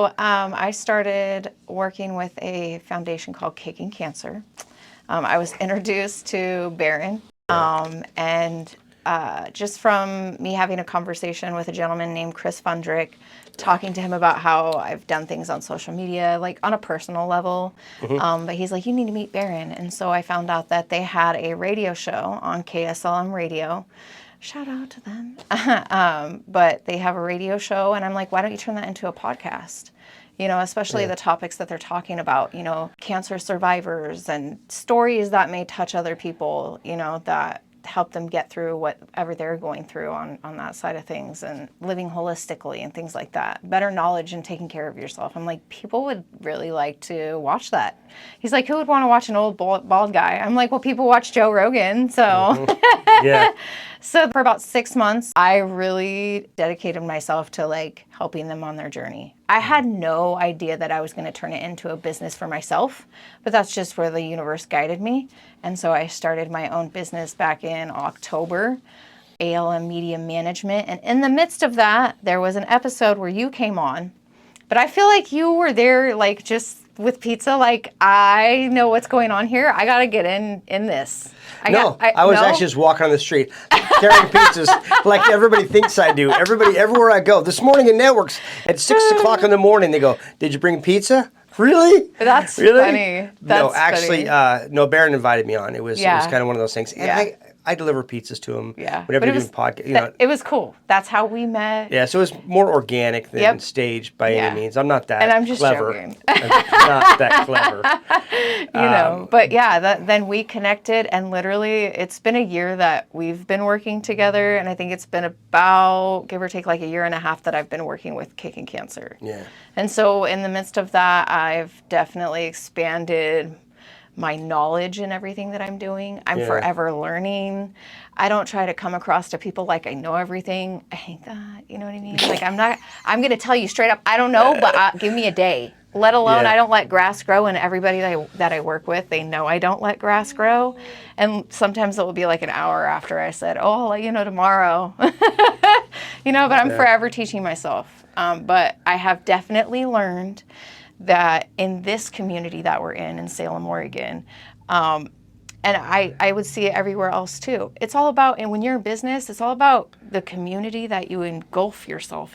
So I started working with a foundation called Kicking Cancer. I was introduced to Barron, and just from me having a conversation with a gentleman named Chris Fundrick, talking to him about how I've done things on social media, like on a personal level. But he's like, you need to meet Barron. And so I found out that they had a radio show on KSLM radio. Shout out to them. But they have a radio show, and I'm like, why don't you turn that into a podcast? You know, especially the topics that they're talking about, you know, cancer survivors and stories that may touch other people, you know, that help them get through whatever they're going through on that side of things, and living holistically and things like that. Better knowledge and taking care of yourself. I'm like, people would really like to watch that. He's like, who would want to watch an old bald guy? I'm like, well, people watch Joe Rogan, so. Yeah. So for about 6 months, I really dedicated myself to like helping them on their journey. I had no idea that I was going to turn it into a business for myself, but that's just where the universe guided me. And so I started my own business back in October, ALM Media Management. And in the midst of that, there was an episode where you came on, but I feel like you were there like just with pizza, like, I know what's going on here. I got to get in this. I was actually just walking on the street carrying pizzas like everybody thinks I do. Everywhere I go. This morning in Networks at 6 o'clock in the morning, they go, did you bring pizza? Really? That's really? funny. That's no, actually, funny. Barron invited me on. It was kind of one of those things. And I deliver pizzas to him whenever they do podcast. You know, it was cool. That's how we met. Yeah, so it was more organic than staged by any means. I'm not that and I'm just clever. Joking. I'm not that clever. You know, but then we connected, and literally it's been a year that we've been working together, and I think it's been about, give or take, like a year and a half that I've been working with Kicking Cancer. Yeah. And so in the midst of that, I've definitely expanded my knowledge in everything that I'm doing. I'm forever learning. I don't try to come across to people like I know everything. I hate that. You know what I mean? Like I'm going to tell you straight up, I don't know, but give me a day. Let alone I don't let grass grow, and everybody that I work with, they know I don't let grass grow. And sometimes it will be like an hour after I said, oh, I'll let you know tomorrow. You know, but I'm forever teaching myself. But I have definitely learned that in this community that we're in Salem, Oregon, and I would see it everywhere else too. It's all about, and when you're in business, it's all about the community that you engulf yourself